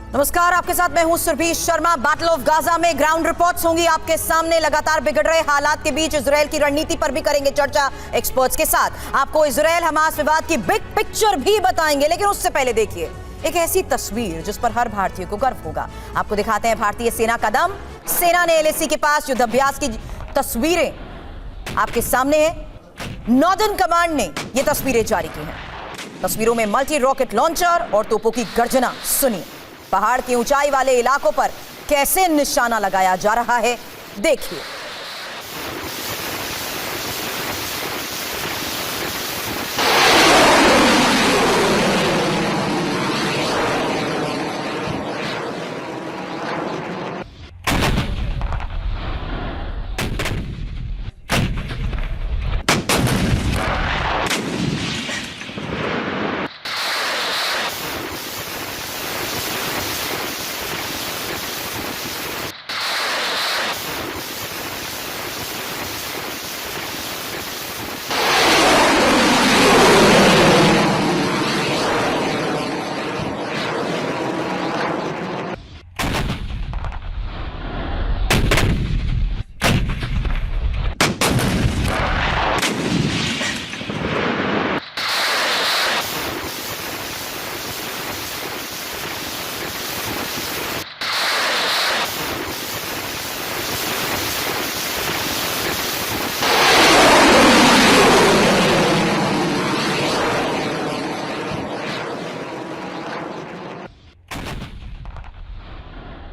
नमस्कार, आपके साथ मैं हूं Surabhi Sharma. Battle of Gaza में ग्राउंड रिपोर्ट्स होंगी आपके सामने। लगातार बिगड़ रहे हालात के बीच इजरायल की रणनीति पर भी करेंगे चर्चा एक्सपर्ट्स के साथ। आपको इजरायल हमास विवाद की बिग पिक्चर भी बताएंगे, लेकिन उससे पहले देखिए एक ऐसी तस्वीर जिस पर हर भारतीय को गर्व होगा। आपको दिखाते हैं भारतीय सेना का दम। सेना ने एलएसी के पास युद्धाभ्यास की तस्वीरें आपके सामने है। नॉर्दर्न कमांड ने ये तस्वीरें जारी की हैं। तस्वीरों में मल्टी रॉकेट लॉन्चर और तोपों की गर्जना सुनिए। पहाड़ की ऊंचाई वाले इलाकों पर कैसे निशाना लगाया जा रहा है, देखिए।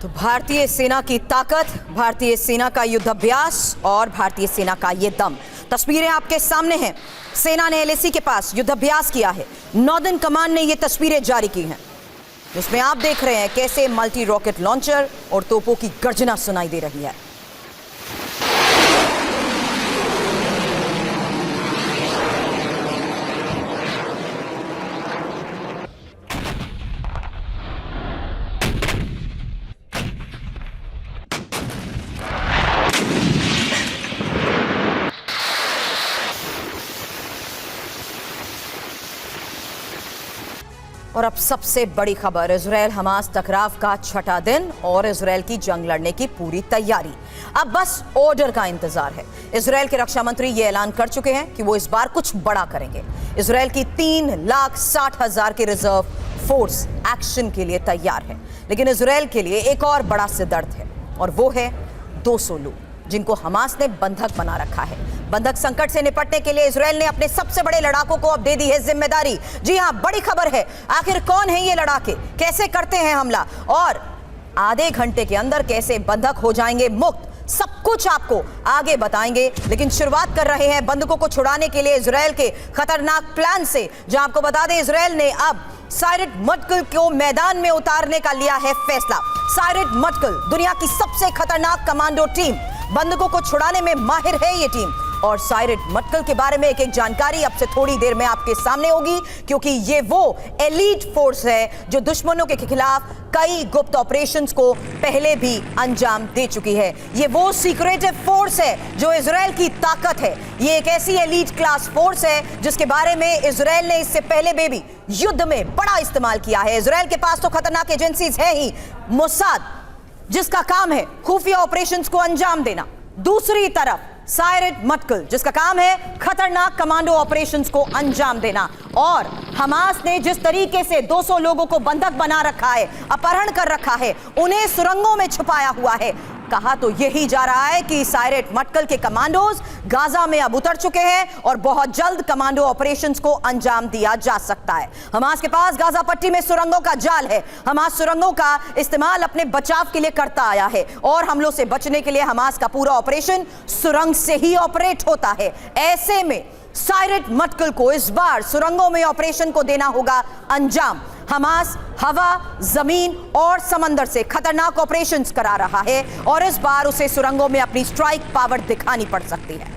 तो भारतीय सेना की ताकत, भारतीय सेना का युद्धाभ्यास और भारतीय सेना का ये दम। तस्वीरें आपके सामने हैं। सेना ने एलएसी के पास युद्धाभ्यास किया है। नॉर्दर्न कमांड ने ये तस्वीरें जारी की हैं, जिसमें आप देख रहे हैं कैसे मल्टी रॉकेट लॉन्चर और तोपों की गर्जना सुनाई दे रही है। और अब सबसे बड़ी खबर, इजरायल हमास टकराव का छठा दिन और इजरायल की जंग लड़ने की पूरी तैयारी। अब बस ऑर्डर का इंतजार है। इजरायल के रक्षा मंत्री ये ऐलान कर चुके हैं कि वो इस बार कुछ बड़ा करेंगे। इजरायल की 3,60,000 की रिजर्व फोर्स एक्शन के लिए तैयार है, लेकिन इजरायल के लिए एक और बड़ा सिरदर्द है, और वो है 200 लोग जिनको हमास ने बंधक बना रखा है। बंधक संकट से निपटने के लिए इजरायल ने अपने सबसे बड़े लड़ाकों को अब दे दी है जिम्मेदारी। जी हां, बड़ी खबर है। आखिर कौन है ये लड़ाके, कैसे करते हैं हमला और आधे घंटे के अंदर कैसे बंधक हो जाएंगे मुक्त, सब कुछ आपको आगे बताएंगे। लेकिन शुरुआत कर रहे हैं बंधकों को छुड़ाने के लिए इजरायल के खतरनाक प्लान से। जहां आपको बता दें, इजरायल ने अब साइरट मटकल को मैदान में उतारने का लिया है फैसला। साइरट मटकल दुनिया की सबसे खतरनाक कमांडो टीम, बंधकों को छुड़ाने में माहिर है ये टीम। और साइरट मटकल के बारे में एक जानकारी अब से थोड़ी देर में आपके सामने होगी, क्योंकि ये वो एलीट फोर्स है जो दुश्मनों के खिलाफ कई गुप्त ऑपरेशंस को पहले भी अंजाम दे चुकी है। ये वो सीक्रेटिव फोर्स है जो इजरायल की ताकत है। ये एक ऐसी एलीट क्लास फोर्स है जिसके बारे में इजरायल ने इससे पहले भी युद्ध में बड़ा इस्तेमाल किया है। इजरायल के पास तो खतरनाक एजेंसीज है ही, मोसाद जिसका काम है खुफिया ऑपरेशंस को अंजाम देना, दूसरी तरफ साइरट मटकल जिसका काम है खतरनाक कमांडो ऑपरेशंस को अंजाम देना। और हमास ने जिस तरीके से 200 लोगों को बंधक बना रखा है, अपहरण कर रखा है, उन्हें सुरंगों में छुपाया हुआ है। कहा तो यही जा रहा है कि साइरट मटकल के कमांडोज गाजा में अब उतर चुके हैं और बहुत जल्द कमांडो ऑपरेशंस को अंजाम दिया जा सकता है। हमास के पास गाजा पट्टी में सुरंगों का जाल है। हमास सुरंगों का इस्तेमाल अपने बचाव के लिए करता आया है और हमलों से बचने के लिए हमास का पूरा ऑपरेशन सुरंग से ही ऑपरेट होता है। ऐसे में साइरट मटकल को इस बार सुरंगों में ऑपरेशन को देना होगा अंजाम। हमास हवा, जमीन और समंदर से खतरनाक ऑपरेशंस करा रहा है और इस बार उसे सुरंगों में अपनी स्ट्राइक पावर दिखानी पड़ सकती है।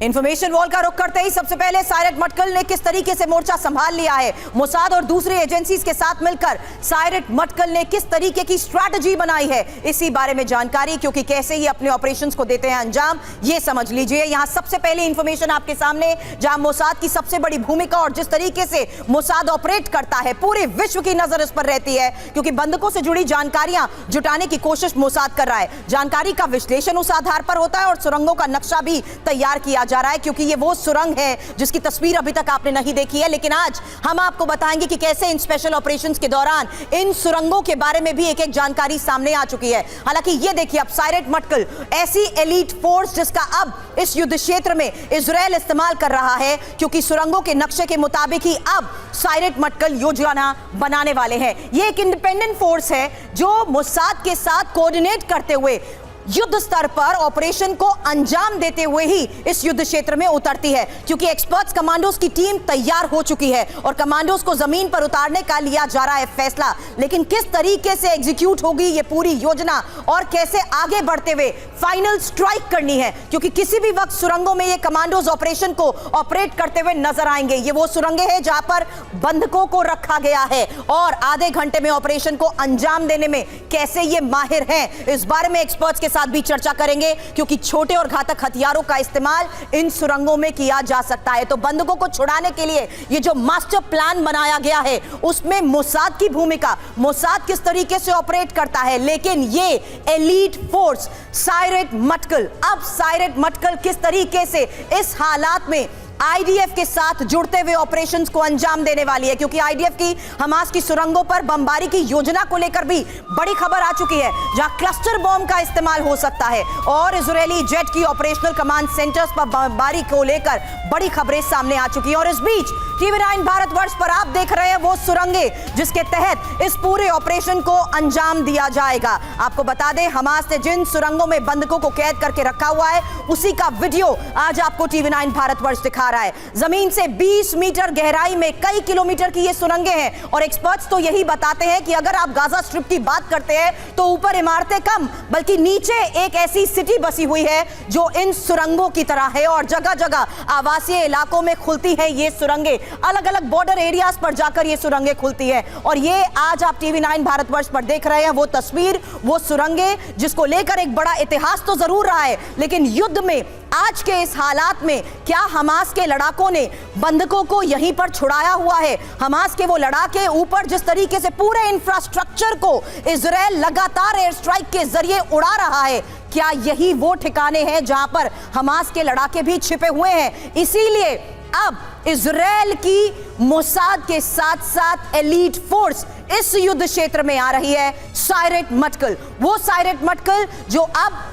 इंफॉर्मेशन वॉल का रुख करते ही सबसे पहले सायरत मटकल ने किस तरीके से मोर्चा संभाल लिया है, मोसाद और दूसरी एजेंसीज के साथ मिलकर सायरत मटकल ने किस तरीके की स्ट्रैटेजी बनाई है, इसी बारे में जानकारी, क्योंकि कैसे ही अपने ऑपरेशंस को देते हैं अंजाम, ये समझ लीजिए। यहां सबसे पहले इंफॉर्मेशन आपके सामने, जहां मोसाद की सबसे बड़ी भूमिका और जिस तरीके से मोसाद ऑपरेट करता है, पूरे विश्व की नजर इस पर रहती है, क्योंकि बंधकों से जुड़ी जानकारियां जुटाने की कोशिश मोसाद कर रहा है। जानकारी का विश्लेषण उस आधार पर होता है और सुरंगों का नक्शा भी तैयार किया जा रहा है, क्योंकि ये वो सुरंग है जिसकी तस्वीर अभी तक आपने नहीं देखी है, लेकिन आज हम आपको बताएंगे कि कैसे इन स्पेशल ऑपरेशंस के दौरान इन सुरंगों के बारे में भी एक एक जानकारी सामने आ चुकी है। हालांकि ये देखिए, अब सायरत मटकल ऐसी एलीट फोर्स जिसका अब इस युद्ध क्षेत्र में इजराइल इस्तेमाल कर रहा है, क्योंकि सुरंगों के नक्शे के मुताबिक ही अब सायरत मटकल योजना बनाने वाले हैं। ये एक इंडिपेंडेंट फोर्स है जो मोसाद के साथ कोऑर्डिनेट करते हुए युद्ध स्तर पर ऑपरेशन को अंजाम देते हुए ही इस युद्ध क्षेत्र में उतरती है, क्योंकि एक्सपर्ट्स कमांडोज की टीम तैयार हो चुकी है और कमांडोज को जमीन पर उतारने का लिया जा रहा है फैसला। लेकिन किस तरीके से एग्जीक्यूट होगी ये पूरी योजना और कैसे आगे बढ़ते हुए फाइनल स्ट्राइक करनी है, क्योंकि किसी भी वक्त सुरंगों में ये कमांडोज ऑपरेशन को ऑपरेट करते हुए नजर आएंगे। ये वो सुरंगें हैं जहां पर बंधकों को रखा गया है और आधे घंटे में ऑपरेशन को अंजाम देने में कैसे ये माहिर हैं, इस बारे में एक्सपर्ट्स के साथ भी चर्चा करेंगे, क्योंकि छोटे और घातक हथियारों का इस्तेमाल इन सुरंगों में किया जा सकता है। तो बंधकों को छुड़ाने के लिए ये जो मास्टर प्लान बनाया गया है, उसमें मोसाद की भूमिका, मोसाद किस तरीके से ऑपरेट करता है, लेकिन ये एलीट फोर्स सायरत मटकल, अब सायरत मटकल किस तरीके से इस हालात में आईडीएफ के साथ जुड़ते हुए ऑपरेशंस को अंजाम देने वाली है, क्योंकि आईडीएफ की हमास की सुरंगों पर बमबारी की योजना को लेकर भी बड़ी खबर आ चुकी है, जहां क्लस्टर बॉम्ब का इस्तेमाल हो सकता है और इजरायली जेट की ऑपरेशनल कमांड सेंटर्स पर बमबारी को लेकर बड़ी खबरें सामने आ चुकी हैं। और इस बीच टीवी9 भारतवर्ष पर आप देख रहे हैं वो सुरंगे जिसके तहत इस पूरे ऑपरेशन को अंजाम दिया जाएगा। आपको बता दें, हमास ने जिन सुरंगों में बंधकों को कैद करके रखा हुआ है, उसी का वीडियो आज आपको टीवी9 भारतवर्ष दिखा रहा है। जमीन से 20 मीटर गहराई में कई किलोमीटर की ये सुरंगें हैं और एक्सपर्ट्स तो यही बताते हैं कि अगर आप गाजा स्ट्रिप की बात करते हैं तो ऊपर इमारतें कम, बल्कि नीचे एक ऐसी सिटी बसी हुई है जो इन सुरंगों की तरह है और जगह जगह आवासीय इलाकों में खुलती है ये सुरंगें, अलग अलग बॉर्डर एरियाज पर जाकर ये सुरंगें खुलती है। और ये आज आप टीवी9 भारतवर्ष पर देख रहे हैं वो तस्वीर, वो सुरंगें जिसको लेकर एक बड़ा इतिहास तो जरूर रहा है, लेकिन युद्ध में आज के इस हालात में क्या हमास के लड़ाकों ने बंधकों को यहीं पर छुड़ाया हुआ है? हमास के वो लड़ाके ऊपर जिस तरीके से पूरे इंफ्रास्ट्रक्चर को इजराइल लगातार एयर स्ट्राइक के जरिए उड़ा रहा है, क्या यही वो ठिकाने हैं जहां पर हमास के लड़ाके भी छिपे हुए हैं? इसीलिए अब इजराइल की मोसाद के साथ साथ एलीट फोर्स इस युद्ध क्षेत्र में आ रही है, सायरत मटकल, वो सायरत मटकल जो अब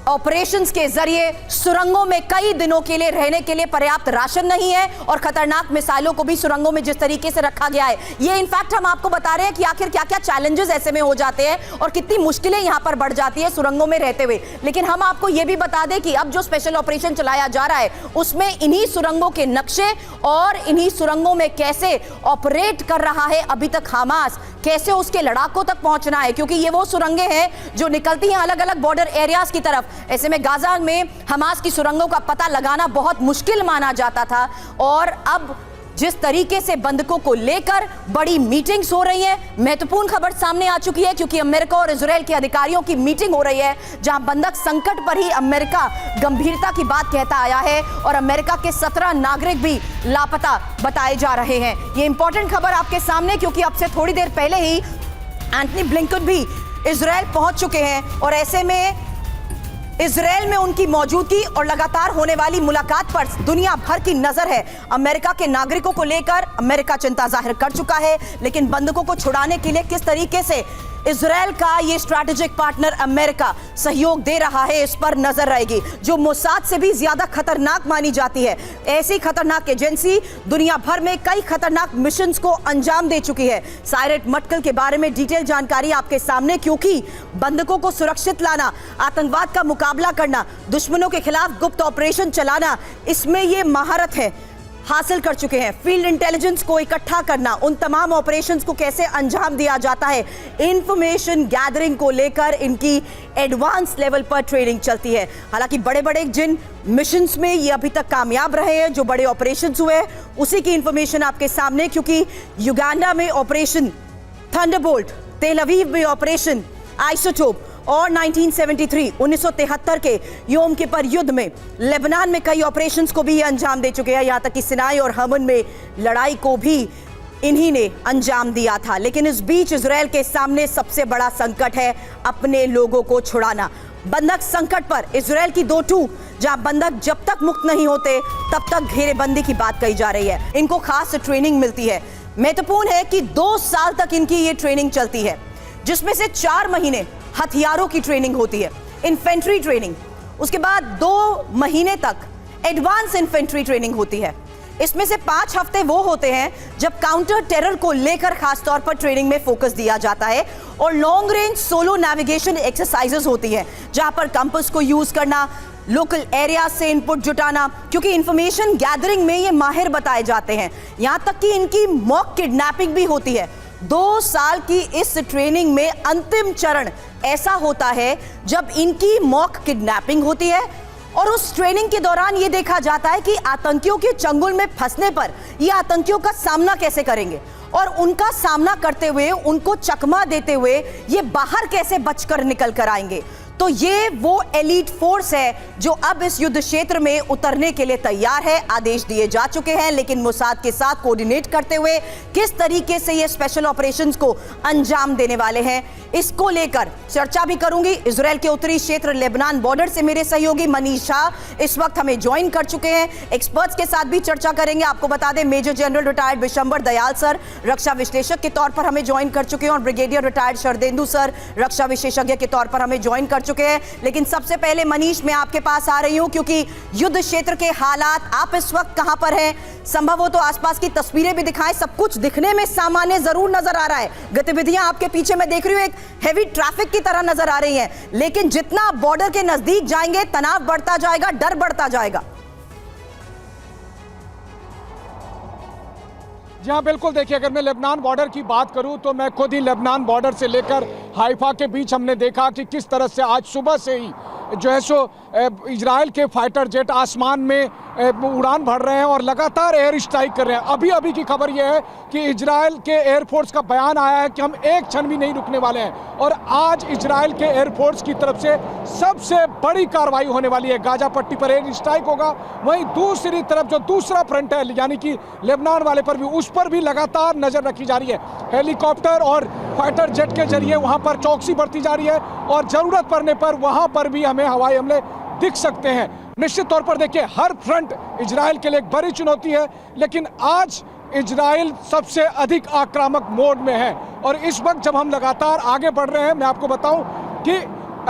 ऑपरेशंस के जरिए सुरंगों में कई दिनों के लिए रहने के लिए पर्याप्त राशन नहीं है और खतरनाक मिसाइलों को भी सुरंगों में जिस तरीके से रखा गया है, ये इनफैक्ट हम आपको बता रहे हैं कि आखिर क्या क्या चैलेंजेस ऐसे में हो जाते हैं और कितनी मुश्किलें यहां पर बढ़ जाती है सुरंगों में रहते हुए। लेकिन हम आपको यह भी बता दें कि अब जो स्पेशल ऑपरेशन चलाया जा रहा है उसमें इन्हीं सुरंगों के नक्शे और इन्हीं सुरंगों में कैसे ऑपरेट कर रहा है अभी तक हमास, कैसे उसके लड़ाकों तक पहुंचना है, क्योंकि ये वो सुरंगें हैं जो निकलती हैं अलग अलग बॉर्डर एरियाज की तरफ। ऐसे में गाजा में हमास की सुरंगों का पता लगाना बहुत मुश्किल माना जाता था और अब जिस तरीके से बंधकों को लेकर बड़ी मीटिंग्स हो रही हैं, महत्वपूर्ण खबर सामने आ चुकी है, क्योंकि अमेरिका और इजराइल के अधिकारियों की मीटिंग हो रही है, जहां बंधक संकट पर ही अमेरिका गंभीरता की बात कहता आया है और अमेरिका के 17 नागरिक भी लापता बताए जा रहे हैं। ये इंपॉर्टेंट खबर आपके सामने, क्योंकि अब से थोड़ी देर पहले ही एंथनी ब्लिंकन भी इजराइल पहुंच चुके हैं और ऐसे में इजराइल में उनकी मौजूदगी और लगातार होने वाली मुलाकात पर दुनिया भर की नजर है। अमेरिका के नागरिकों को लेकर अमेरिका चिंता जाहिर कर चुका है, लेकिन बंधकों को छुड़ाने के लिए किस तरीके से इजराइल का ये स्ट्रैटेजिक पार्टनर अमेरिका सहयोग दे रहा है, इस पर नजर रहेगी, जो मोसाद से भी ज्यादा खतरनाक मानी जाती है। ऐसी खतरनाक एजेंसी दुनिया भर में कई खतरनाक मिशंस को अंजाम दे चुकी है। सायरत मटकल के बारे में डिटेल जानकारी आपके सामने, क्योंकि बंधकों को सुरक्षित लाना, आतंकवाद का मुकाबला करना, दुश्मनों के खिलाफ गुप्त ऑपरेशन चलाना, इसमें ये महारत है। हासिल कर चुके हैं। फील्ड इंटेलिजेंस को इकट्ठा करना, उन तमाम ऑपरेशंस को कैसे अंजाम दिया जाता है, इंफॉर्मेशन गैदरिंग को लेकर इनकी एडवांस लेवल पर ट्रेनिंग चलती है। हालांकि बड़े बड़े जिन मिशंस में ये अभी तक कामयाब रहे हैं, जो बड़े ऑपरेशंस हुए, उसी की इंफॉर्मेशन आपके सामने, क्योंकि युगांडा में ऑपरेशन थंडरबोल्ट, तेल अवीव में ऑपरेशन आइसोटोप और 1973 के योम किपर युद्ध में लेबनान में कई ऑपरेशंस को भी ये अंजाम दे चुके हैं। यहां तक कि सिनाई और हमन में लड़ाई को भी इन्हीं ने अंजाम दिया था। लेकिन इस बीच इजराइल के सामने सबसे बड़ा संकट है अपने लोगों को छुड़ाना। बंधक संकट पर इजराइल की दो टूक, जहां बंधक जब तक मुक्त नहीं होते तब तक घेरेबंदी की बात कही जा रही है। इनको खास ट्रेनिंग मिलती है। महत्वपूर्ण है कि 2 साल तक इनकी ये ट्रेनिंग चलती है, जिसमें से 4 महीने हथियारों की ट्रेनिंग होती है, इन्फेंट्री ट्रेनिंग। उसके बाद 2 महीने तक एडवांस इन्फेंट्री ट्रेनिंग होती है। इसमें से 5 हफ्ते वो होते हैं जब काउंटर टेरर को लेकर खास तौर पर ट्रेनिंग में फोकस दिया जाता है, और long range solo navigation exercises होती है, जहां पर कंपास को यूज करना, लोकल एरिया से इनपुट जुटाना, क्योंकि इंफॉर्मेशन गैदरिंग में ये माहिर बताए जाते हैं। यहां तक कि इनकी मॉक किडनैपिंग भी होती है। 2 साल की इस ट्रेनिंग में अंतिम चरण ऐसा होता है जब इनकी मॉक किडनैपिंग होती है, और उस ट्रेनिंग के दौरान यह देखा जाता है कि आतंकियों के चंगुल में फंसने पर ये आतंकियों का सामना कैसे करेंगे, और उनका सामना करते हुए, उनको चकमा देते हुए ये बाहर कैसे बचकर निकल कर आएंगे। तो ये वो एलीट फोर्स है जो अब इस युद्ध क्षेत्र में उतरने के लिए तैयार है। आदेश दिए जा चुके हैं, लेकिन मोसाद के साथ कोऑर्डिनेट करते हुए किस तरीके से ये स्पेशल ऑपरेशंस को अंजाम देने वाले हैं, इसको लेकर चर्चा भी करूंगी। इजराइल के उत्तरी क्षेत्र लेबनान बॉर्डर से मेरे सहयोगी मनीष शाह इस वक्त हमें ज्वाइन कर चुके हैं। एक्सपर्ट्स के साथ भी चर्चा करेंगे। आपको बता दें, major general retired Vishambar Dayal sir रक्षा विश्लेषक के तौर पर हमें ज्वाइन कर चुके हैं, और ब्रिगेडियर रिटायर्ड शरदेंदु सर रक्षा विशेषज्ञ के तौर पर हमें ज्वाइन कर चुके हैं। लेकिन सबसे पहले मनीष, मैं आपके पास आ रही हूं, क्योंकि युद्ध क्षेत्र के हालात, आप इस वक्त कहां पर हैं? संभव हो तो आसपास की तस्वीरें भी दिखाएं। सब कुछ दिखने में सामान्य जरूर नजर आ रहा है, गतिविधियां आपके पीछे मैं देख रही हूं एक हेवी ट्रैफिक की तरह नजर आ रही हैं, लेकिन जितना बॉर्डर के नजदीक जाएंगे तनाव बढ़ता जाएगा, डर बढ़ता जाएगा। जी हाँ, बिल्कुल। देखिए, अगर मैं लेबनान बॉर्डर की बात करूं तो मैं खुद ही लेबनान बॉर्डर से लेकर हाइफा के बीच हमने देखा कि किस तरह से आज सुबह से ही जो है सो इजराइल के फाइटर जेट आसमान में उड़ान भर रहे हैं और लगातार एयर स्ट्राइक कर रहे हैं। अभी अभी की खबर यह है कि इजराइल के एयरफोर्स का बयान आया है कि हम एक क्षण भी नहीं रुकने वाले हैं, और आज इजराइल के एयरफोर्स की तरफ से सबसे बड़ी कार्रवाई होने वाली है। गाजा पट्टी पर एयर स्ट्राइक होगा, वहीं दूसरी तरफ जो दूसरा फ्रंट है यानी कि लेबनान वाले पर भी, उस पर भी लगातार नजर रखी जा रही है। हेलीकॉप्टर और फाइटर जेट के जरिए वहां पर चौकसी बढ़ती जा रही है, और जरूरत पड़ने पर वहां पर भी हमें हवाई हमले दिख सकते हैं। निश्चित तौर पर देखिए, हर फ्रंट इजराइल के लिए एक बड़ी चुनौती है, लेकिन आज इजराइल सबसे अधिक आक्रामक मोड में है। और इस वक्त जब हम लगातार आगे बढ़ रहे हैं, मैं आपको बताऊं कि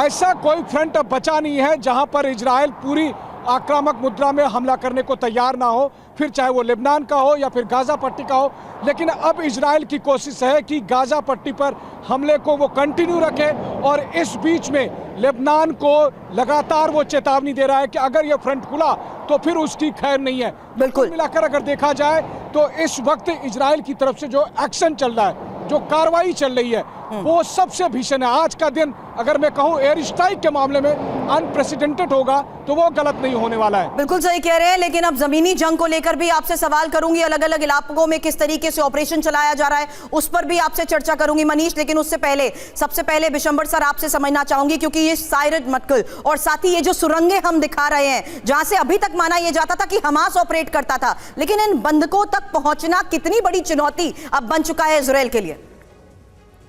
ऐसा कोई फ्रंट अब बचा नहीं है जहां पर इजराइल पूरी आक्रामक मुद्रा में हमला करने को तैयार ना हो, फिर चाहे वो लेबनान का हो या फिर गाजा पट्टी का हो। लेकिन अब इजराइल की कोशिश है कि गाजा पट्टी पर हमले को वो कंटिन्यू रखे, और इस बीच में लेबनान को लगातार वो चेतावनी दे रहा है कि अगर ये फ्रंट खुला तो फिर उसकी खैर नहीं है। बिल्कुल मिलाकर अगर देखा जाए तो इस वक्त इजराइल की तरफ से जो एक्शन चल रहा है, जो कार्रवाई चल रही है, वो सबसे भीषण है। आज का दिन अगर मैं कहूं एयर स्ट्राइक के मामले में अनप्रेसिडेंटेड होगा तो वो गलत नहीं होने वाला है। बिल्कुल सही कह रहे हैं, लेकिन अब जमीनी जंग को लेकर भी आपसे सवाल करूंगी। अलग अलग इलाकों में किस तरीके से ऑपरेशन चलाया जा रहा है, उस पर भी आपसे चर्चा करूंगी मनीष। लेकिन उससे पहले सबसे पहले विशंबर सर आपसे समझना चाहूंगी, क्योंकि ये साइरत मटकल और साथ ही ये जो सुरंगें हम दिखा रहे हैं, जहां से अभी तक माना यह जाता था कि हमास ऑपरेट करता था, लेकिन इन बंधकों तक पहुंचना कितनी बड़ी चुनौती अब बन चुका है इजराइल के लिए।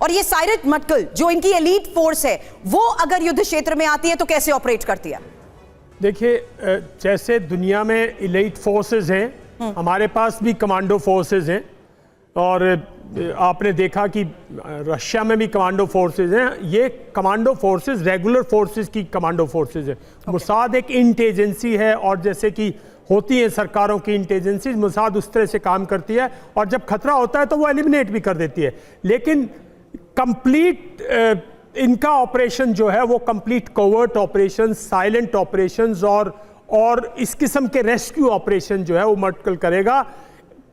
और ये साइरत मटकल जो इनकी एलीट फोर्स है, वो अगर युद्ध क्षेत्र में आती है तो कैसे ऑपरेट करती है? देखिए, जैसे दुनिया में एलीट फोर्सेस हैं, हमारे पास भी कमांडो फोर्सेस हैं, और आपने देखा कि रशिया में भी कमांडो फोर्सेस हैं। ये कमांडो फोर्सेस रेगुलर फोर्सेस की कमांडो फोर्सेस है। मोसाद एक इंटेलिजेंसी है, और जैसे कि होती है सरकारों की इंटेलिजेंसी, मोसाद उस तरह से काम करती है, और जब खतरा होता है तो वो एलिमिनेट भी कर देती है। लेकिन कंप्लीट इनका ऑपरेशन जो है वो complete covert operation, silent operations और और इस किस्म के रेस्क्यू ऑपरेशन जो है वो मल्टीपल करेगा।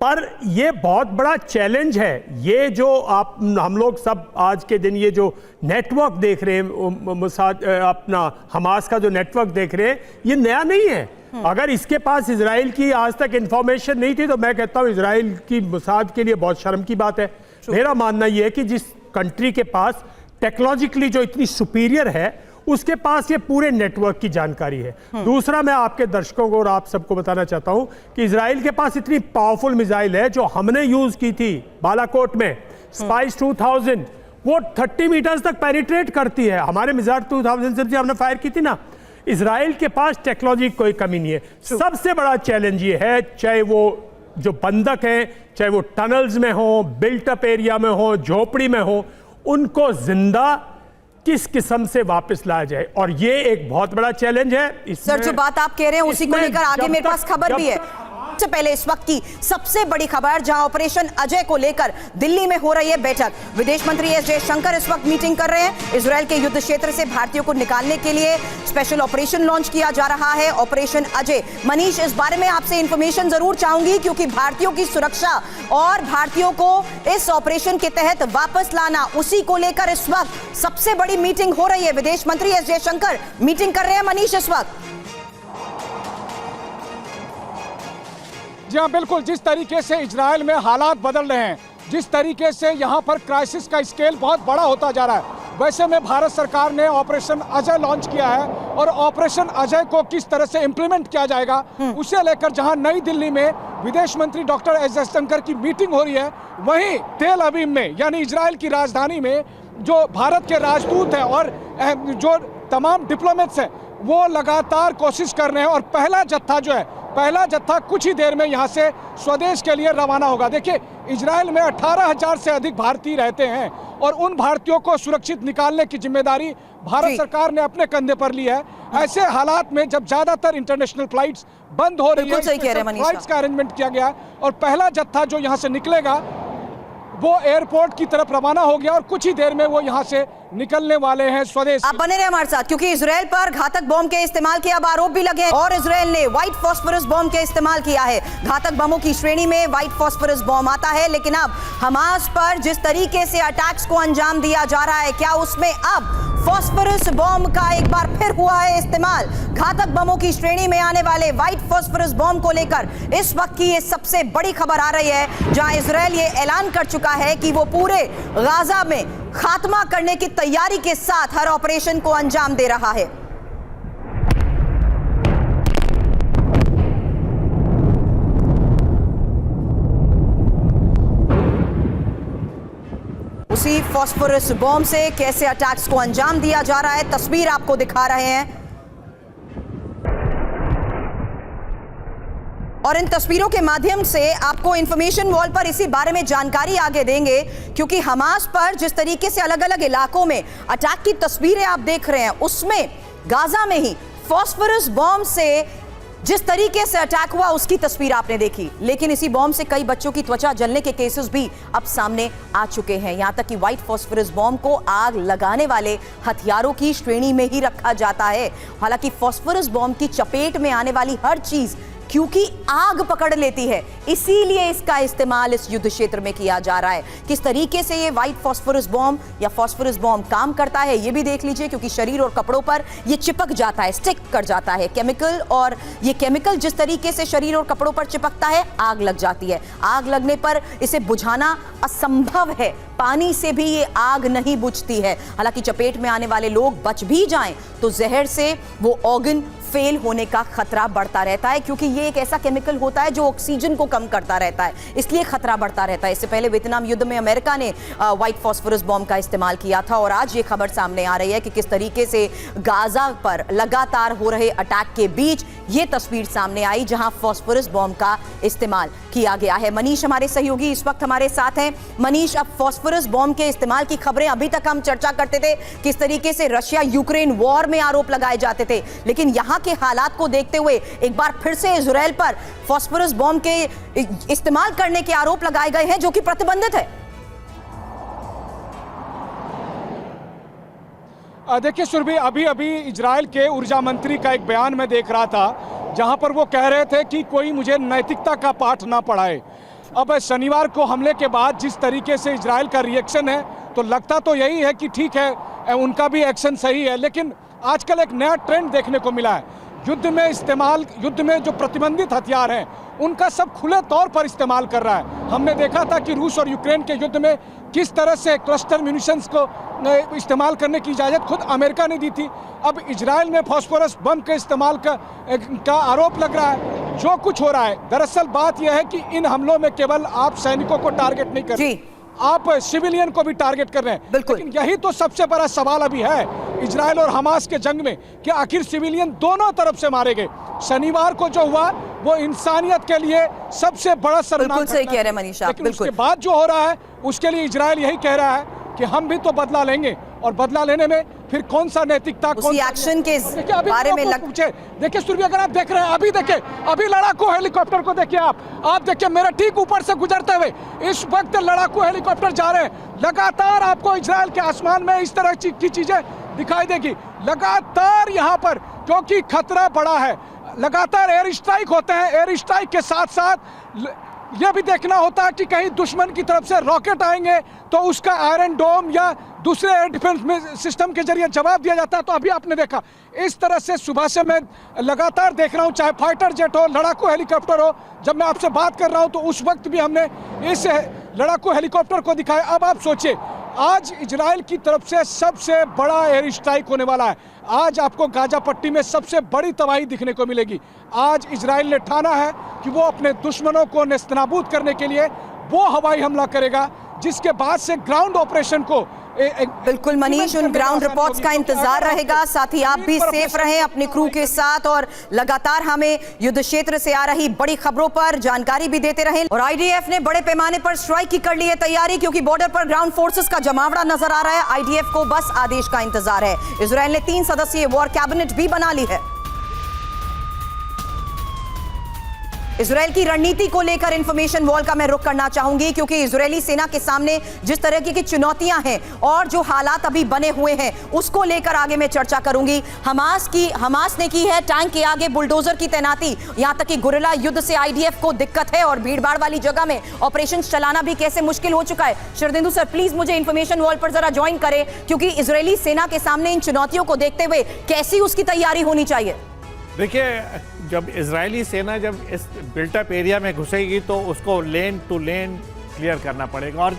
पर ये बहुत बड़ा चैलेंज है। ये जो हम लोग सब आज के दिन ये जो नेटवर्क देख रहे हैं, अपना हमास का जो नेटवर्क देख रहे हैं, ये नया नहीं है। अगर इसके पास इजराइल की आज तक इंफॉर्मेशन नहीं थी तो मैं कहता हूँ इजराइल की मुसाद के लिए बहुत शर्म की बात है। मेरा मानना यह है कि जिस कंट्री के पास टेक्नोलॉजिकली जो इतनी सुपीरियर है, उसके पास ये पूरे नेटवर्क की जानकारी है। दूसरा, मैं आपके दर्शकों को और आप सबको बताना चाहता हूं कि इजराइल के पास इतनी पावरफुल मिसाइल है जो हमने यूज की थी बालाकोट में, स्पाइस 2000, वो 30 मीटर्स तक पेनिट्रेट करती है। हमारे मिसाइल 2000 से हमने फायर की थी ना। इजराइल के पास टेक्नोलॉजी की कोई कमी नहीं है। सबसे बड़ा चैलेंज ये है, चाहे वो जो बंधक हैं, चाहे वो टनल्स में हो, बिल्ट अप एरिया में हो, झोपड़ी में हो, उनको जिंदा किस किस्म से वापस लाया जाए। और ये एक बहुत बड़ा चैलेंज है। सर, जो बात आप कह रहे हैं उसी को लेकर आगे मेरे पास खबर भी है। सबसे पहले इस वक्त की सबसे बड़ी खबर, जहां ऑपरेशन अजय को लेकर दिल्ली में हो रही है बैठक। विदेश मंत्री एस जयशंकर इस वक्त मीटिंग कर रहे हैं। इजराइल के युद्ध क्षेत्र से भारतीयों को निकालने के लिए स्पेशल ऑपरेशन लॉन्च किया जा रहा है, ऑपरेशन अजय। मनीष, इस बारे में आपसे इंफॉर्मेशन जरूर चाहूंगी, क्योंकि भारतीयों की सुरक्षा और भारतीयों को इस ऑपरेशन के तहत वापस लाना, उसी को लेकर इस वक्त सबसे बड़ी मीटिंग हो रही है। विदेश मंत्री एस जयशंकर मीटिंग कर रहे हैं मनीष इस वक्त। जी हाँ, बिल्कुल। जिस तरीके से इजराइल में हालात बदल रहे हैं, जिस तरीके से यहाँ पर क्राइसिस का स्केल बहुत बड़ा होता जा रहा है, वैसे में भारत सरकार ने ऑपरेशन अजय लॉन्च किया है। और ऑपरेशन अजय को किस तरह से इंप्लीमेंट किया जाएगा, उसे लेकर जहां नई दिल्ली में विदेश मंत्री डॉक्टर एस जयशंकर की मीटिंग हो रही है, वहीं तेल अवीव में यानी इजराइल की राजधानी में जो भारत के राजदूत हैं और जो तमाम डिप्लोमेट्स हैं, वो लगातार कोशिश कर रहे हैं। और पहला जत्था कुछ ही देर में यहाँ से स्वदेश के लिए रवाना होगा। देखिए, इजराइल में 18,000 से अधिक भारतीय रहते हैं और उन भारतीयों को सुरक्षित निकालने की जिम्मेदारी भारत सरकार ने अपने कंधे पर ली है। ऐसे हालात में जब ज्यादातर इंटरनेशनल फ्लाइट्स बंद हो रही है, फ्लाइट्स का अरेंजमेंट किया गया और पहला जत्था जो यहाँ से निकलेगा वो एयरपोर्ट की तरफ रवाना हो गया और कुछ ही देर में वो यहाँ से निकलने वाले हैं स्वदेश। आप बने रहे हमारे साथ, क्योंकि इजराइल पर घातक बम के इस्तेमाल के अब आरोप भी लगे हैं और इजराइल ने व्हाइट फास्फोरस बम के इस्तेमाल किया है। घातक बमों की श्रेणी में व्हाइट फास्फोरस बम आता है, लेकिन अब हमास पर जिस तरीके से अटैक्स को अंजाम दिया जा रहा है, क्या उसमें अब फास्फोरस बम का एक बार फिर हुआ है इस्तेमाल? घातक बमों की श्रेणी में आने वाले व्हाइट फास्फोरस बम को लेकर इस वक्त की ये सबसे बड़ी खबर आ रही है, जहां इजराइल ये ऐलान कर चुका है कि वो पूरे गाजा में खात्मा करने की तैयारी के साथ हर ऑपरेशन को अंजाम दे रहा है। उसी फास्फोरस बॉम्ब से कैसे अटैक्स को अंजाम दिया जा रहा है, तस्वीर आपको दिखा रहे हैं। और इन तस्वीरों के माध्यम से आपको इंफॉर्मेशन वॉल पर इसी बारे में जानकारी आगे देंगे, क्योंकि हमास पर जिस तरीके से अलग अलग इलाकों में अटैक की तस्वीरें आप देख रहे हैं, उसमें गाजा में ही फास्फोरस बॉम्ब से जिस तरीके से अटैक हुआ उसकी तस्वीर आपने देखी। लेकिन इसी बॉम्ब से कई बच्चों की त्वचा जलने के केसेस भी अब सामने आ चुके हैं। यहां तक कि व्हाइट फास्फोरस बॉम्ब को आग लगाने वाले हथियारों की श्रेणी में ही रखा जाता है। हालांकि फास्फोरस बॉम्ब की चपेट में आने वाली हर चीज क्योंकि आग पकड़ लेती है, इसीलिए इसका इस्तेमाल इस युद्ध क्षेत्र में किया जा रहा है। किस तरीके से ये व्हाइट फास्फोरस बॉम्ब या फास्फोरस बॉम्ब काम करता है ये भी देख लीजिए, क्योंकि शरीर और कपड़ों पर ये चिपक जाता है, स्टिक कर जाता है केमिकल, और ये केमिकल जिस तरीके से शरीर और कपड़ों पर चिपकता है, आग लग जाती है। आग लगने पर इसे बुझाना असंभव है, पानी से भी ये आग नहीं बुझती है। हालांकि चपेट में आने वाले लोग बच भी जाएं तो जहर से वो ऑर्गन फेल होने का खतरा बढ़ता रहता है, क्योंकि ये एक ऐसा केमिकल होता है जो ऑक्सीजन को कम करता रहता है, इसलिए खतरा बढ़ता रहता है। इससे पहले वियतनाम युद्ध में अमेरिका ने व्हाइट फास्फोरस बॉम्ब का इस्तेमाल किया था और आज ये खबर सामने आ रही है कि किस तरीके से गाजा पर लगातार हो रहे अटैक के बीच ये तस्वीर सामने आई जहां फास्फोरस बॉम्ब का इस्तेमाल किया गया है। मनीष हमारे सहयोगी इस वक्त हमारे साथ हैं। मनीष, अब फास्फोरस बॉम्ब के इस्तेमाल की खबरें, अभी तक हम चर्चा करते थे किस तरीके से रशिया यूक्रेन वॉर में आरोप लगाए जाते थे, लेकिन यहां के हालात को देखते हुए एक बार फिर से इजराइल पर फास्फोरस बॉम्ब के इस्तेमाल करने के आरोप लगाए गए हैं जो कि प्रतिबंधित है। देखिए सुरभि, अभी अभी इजराइल के ऊर्जा मंत्री का एक बयान मैं देख रहा था जहां पर वो कह रहे थे कि कोई मुझे नैतिकता का पाठ ना पढ़ाए। अब शनिवार को हमले के बाद जिस तरीके से इजराइल का रिएक्शन है, तो लगता तो यही है कि ठीक है, उनका भी एक्शन सही है, लेकिन आजकल एक नया ट्रेंड देखने को मिला है। युद्ध में जो प्रतिबंधित हथियार हैं उनका सब खुले तौर पर इस्तेमाल कर रहा है। हमने देखा था कि रूस और यूक्रेन के युद्ध में किस तरह से क्लस्टर म्यूनिशंस को इस्तेमाल करने की इजाज़त खुद अमेरिका ने दी थी। अब इजराइल में फास्फोरस बम के इस्तेमाल का आरोप लग रहा है। जो कुछ हो रहा है, दरअसल बात यह है कि इन हमलों में केवल आप सैनिकों को टारगेट नहीं कर रहे, आप सिविलियन को भी टारगेट कर रहे हैं। लेकिन यही तो सबसे बड़ा सवाल अभी है इजराइल और हमास के जंग में कि आखिर सिविलियन दोनों तरफ से मारे गए। शनिवार को जो हुआ वो इंसानियत के लिए सबसे बड़ा बिल्कुल सही कह रहे हैं मनीषा। लेकिन उसके बाद जो हो रहा है उसके लिए इजराइल यही कह रहा है कि हम भी तो बदला लेंगे, और बदला लेने में फिर कौन सा नैतिकता, कौन सा एक्शन के बारे में पूछे। देखिए सुरभि, अगर आप देख रहे हैं, अभी देखिए, अभी लड़ाकू हेलीकॉप्टर को देखिए, आप देखिए मेरे ठीक ऊपर से गुजरते हुए इस वक्त लड़ाकू हेलीकॉप्टर जा रहे हैं। लगातार आपको इजराइल के आसमान में इस तरह की चीजें दिखाई देगी लगातार यहाँ पर, क्योंकि खतरा बड़ा है। लगातार एयर स्ट्राइक होते हैं, एयर स्ट्राइक के साथ साथ यह भी देखना होता है कि कहीं दुश्मन की तरफ से रॉकेट आएंगे तो उसका आयरन डोम या दूसरे एयर डिफेंस सिस्टम के जरिए जवाब दिया जाता है। तो अभी आपने देखा इस तरह से सुबह से मैं लगातार देख रहा हूं, चाहे फाइटर जेट हो, लड़ाकू हेलीकॉप्टर हो। जब मैं आपसे बात कर रहा हूं तो उस वक्त भी हमने इस लड़ाकू हेलीकॉप्टर को दिखाया। अब आप सोचिए, आज इजराइल की तरफ से सबसे बड़ा एयर स्ट्राइक होने वाला है। आज आपको गाजा पट्टी में सबसे बड़ी तबाही दिखने को मिलेगी। आज इजराइल ने ठाना है कि वो अपने दुश्मनों को नेस्तनाबूद करने के लिए वो हवाई हमला करेगा, जिसके बाद से ग्राउंड ऑपरेशन को बिल्कुल मनीष, उन ग्राउंड रिपोर्ट्स का इंतजार रहेगा। साथ ही आप भी सेफ रहें अपने क्रू के साथ, और लगातार हमें युद्ध क्षेत्र से आ रही बड़ी खबरों पर जानकारी भी देते रहें। और आईडीएफ ने बड़े पैमाने पर स्ट्राइक की कर ली है तैयारी, क्योंकि बॉर्डर पर ग्राउंड फोर्सेस का जमावड़ा नजर आ रहा है। आईडीएफ को बस आदेश का इंतजार है। इजराइल ने 3 सदस्यीय वॉर कैबिनेट भी बना ली है। इजराइल की रणनीति को लेकर इंफॉर्मेशन वॉल का मैं रुख करना चाहूंगी, क्योंकि इजरायली सेना के सामने जिस तरह की चुनौतियां हैं और जो हालात अभी बने हुए हैं उसको लेकर आगे मैं चर्चा करूंगी। हमास ने की है टैंक के आगे बुलडोजर की तैनाती, यहां तक कि गुरिल्ला युद्ध से आईडीएफ को दिक्कत है और भीड़भाड़ वाली जगह में ऑपरेशन चलाना भी कैसे मुश्किल हो चुका है। शरदेंदु सर प्लीज मुझे इंफॉर्मेशन वॉल पर जरा ज्वाइन करें, क्योंकि इजरायली सेना के सामने इन चुनौतियों को देखते हुए कैसी उसकी तैयारी होनी चाहिए। देखिए, जब इजरायली सेना जब इस बिल्टअप एरिया में घुसेगी तो उसको लेन टू लेन क्लियर करना पड़ेगा, और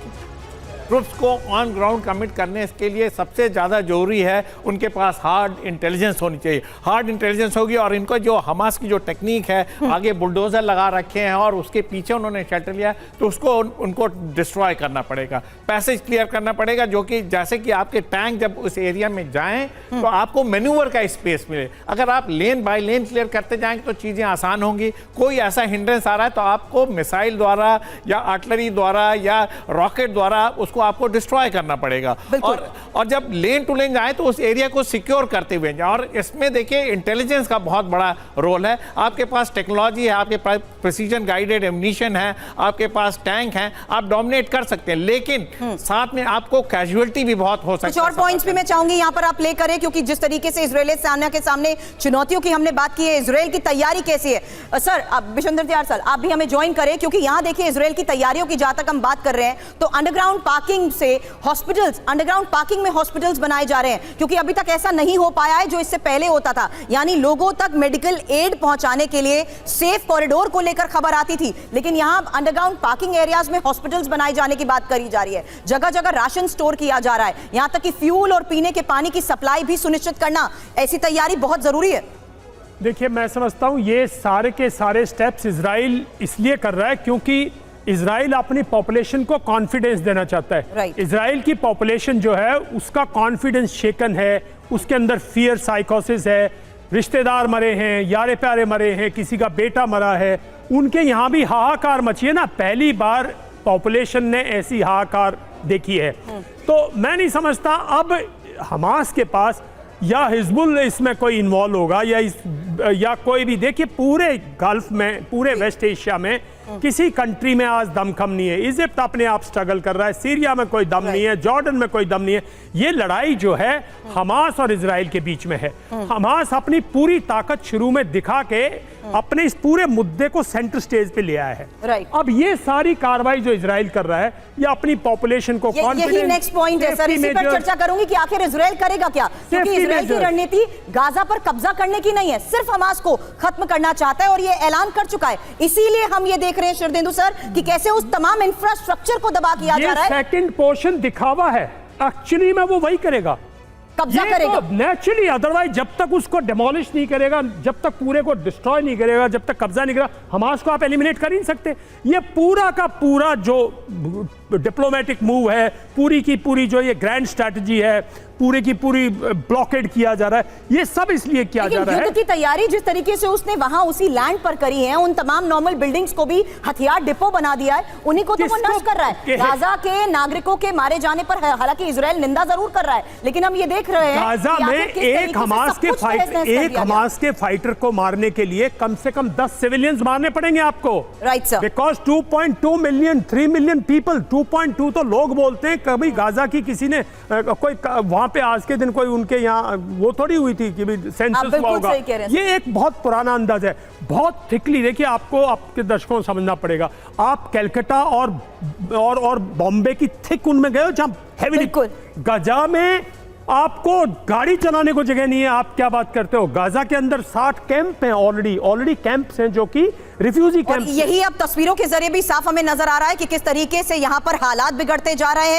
ट्रुप्स को ऑन ग्राउंड कमिट करने के लिए सबसे ज़्यादा जरूरी है उनके पास हार्ड इंटेलिजेंस होनी चाहिए। हार्ड इंटेलिजेंस होगी और इनको जो हमास की जो टेक्निक है, आगे बुलडोजर लगा रखे हैं और उसके पीछे उन्होंने शेल्टर लिया, तो उसको उनको डिस्ट्रॉय करना पड़ेगा, पैसेज क्लियर करना पड़ेगा, जो कि जैसे कि आपके टैंक जब उस एरिया में जाएं तो आपको मैन्यूवर का स्पेस मिले। अगर आप लेन बाय लेन क्लियर करते जाएंगे तो चीज़ें आसान होंगी। कोई ऐसा हिंड्रेंस आ रहा है तो आपको मिसाइल द्वारा या आर्टिलरी द्वारा या रॉकेट द्वारा उसको आपको डिस्ट्रॉय करना पड़ेगा। और जब लेन टू लेन जाए तो उस एरिया को सिक्योर करते हुए जाए। और इसमें देखिए इंटेलिजेंस का बहुत बड़ा रोल है। आपके पास टेक्नोलॉजी है, आपके पास प्रिसीजन गाइडेड एम्यूनिशन है, आपके पास टैंक हैं, आप डोमिनेट कर सकते हैं, लेकिन साथ में आपको कैजुअलिटी भी बहुत हो सकती है। कुछ और पॉइंट्स भी मैं चाहूंगी यहां पर आप प्ले करें, क्योंकि जिस तरीके से इजरायली सेना के सामने चुनौतियों की हमने बात की है, इजरायल की तैयारी कैसी है। सर बिशंदर त्यार सर आप भी हमें ज्वाइन करें, क्योंकि यहां देखिए इजरायल की तैयारियों की जहां तक हम बात कर रहे हैं तो अंडरग्राउंड पार्किंग से हॉस्पिटल्स, अंडरग्राउंड पार्किंग में हॉस्पिटल्स बनाए जा रहे हैं, क्योंकि अभी तक ऐसा नहीं हो पाया है जो इससे पहले होता था। यानी लोगों तक मेडिकल एड पहुंचाने के लिए सेफ कॉरिडोर को लेकर खबर आती थी, लेकिन यहां अंडरग्राउंड पार्किंग एरियाज में हॉस्पिटल्स बनाए जाने की बात करी जा रही है। जगह जगह राशन स्टोर किया जा रहा है, यहां तक कि फ्यूल और पीने के पानी की सप्लाई भी सुनिश्चित करना, ऐसी तैयारी बहुत जरूरी है। देखिए, मैं समझता हूं ये सारे के सारे स्टेप्स इजराइल इसलिए कर रहा है क्योंकि इजराइल अपनी पॉपुलेशन को कॉन्फिडेंस देना चाहता है। इजराइल की पॉपुलेशन जो है उसका कॉन्फिडेंस शेकन है, उसके अंदर फियर साइकोसिस है, रिश्तेदार मरे हैं, यारे प्यारे मरे हैं, किसी का बेटा मरा है, उनके यहाँ भी हाहाकार मची है ना। पहली बार पॉपुलेशन ने ऐसी हाहाकार देखी है। तो मैं नहीं समझता अब हमास के पास या हिजबुल इसमें कोई इन्वॉल्व होगा या कोई भी। देखिए पूरे गल्फ में, पूरे वेस्ट एशिया में किसी कंट्री में आज दमखम नहीं है। इजिप्ट अपने आप स्ट्रगल कर रहा है, सीरिया में कोई दम नहीं है, जॉर्डन में कोई दम नहीं है। ये लड़ाई जो है हमास और इजराइल के बीच में है। हमास अपनी पूरी ताकत शुरू में दिखा के अपने इस पूरे मुद्दे को सेंटर स्टेज पे ले आया है। अब ये सारी कार्रवाई जो इजराइल कर रहा है, ये अपनी पॉपुलेशन को यही नेक्स्ट पॉइंट है सर, इसी पर चर्चा करूंगी कि आखिर इजराइल करेगा क्या, क्योंकि इजराइल की रणनीति गाजा पर कब्जा करने की नहीं है, सिर्फ हमास को खत्म करना चाहता है और ये ऐलान कर चुका है। इसीलिए हम ये देख रहे हैं शरदेंदु सर कि कैसे उस तमाम इंफ्रास्ट्रक्चर को दबा किया जा रहा है। सेकंड पोर्शन दिखावा है, एक्चुअली में वो वही करेगा, कब्जा करेगा नेचुरली। अदरवाइज जब तक उसको डिमोलिश नहीं करेगा, जब तक पूरे को डिस्ट्रॉय नहीं करेगा, जब तक कब्जा नहीं करेगा, हमास को आप एलिमिनेट कर ही नहीं सकते। ये पूरा का पूरा जो डिप्लोमेटिक मूव है, पूरी की पूरी जो ये ग्रैंड स्ट्रैटेजी है, पूरी की पूरी ब्लॉकेड किया जा रहा है, ये सब इसलिए किया जा रहा है। युद्ध की तैयारी जिस तरीके से उसने वहां उसी लैंड पर करी है, उन तमाम नॉर्मल बिल्डिंग्स को भी हथियार डिपो बना दिया है, उन्हीं को तो वो नष्ट कर रहा है। गाजा के नागरिकों के मारे जाने पर हालांकि इजराइल निंदा जरूर कर रहा है, लेकिन हम ये देख रहे हैं गाजा में एक हमास के फाइटर को मारने के लिए कम से कम 10 सिविलियंस मारने पड़ेंगे आपको। Right sir, because 2.2 million 3 million people, 2.2 तो लोग बोलते हैं। कभी गाजा की किसी ने कोई वहां पे आज के दिन कोई उनके यहाँ वो थोड़ी हुई थी कि सेंसस हुआ होगा। ये एक बहुत पुराना अंदाज है, बहुत थिकली। देखिए, आपको आपके दर्शकों को समझना पड़ेगा। आप कलकत्ता और बॉम्बे की थिक उनमें गए हो जहां हेवी, गाजा में आपको गाड़ी चलाने को जगह नहीं है। आप क्या बात करते हो? गाजा के अंदर 60 कैंप हैं, ऑलरेडी कैंप्स हैं जो कि रिफ्यूजी कैंप। यही अब तस्वीरों के जरिए भी साफ हमें नजर आ रहा है कि किस तरीके से यहां पर हालात बिगड़ते जा रहे हैं।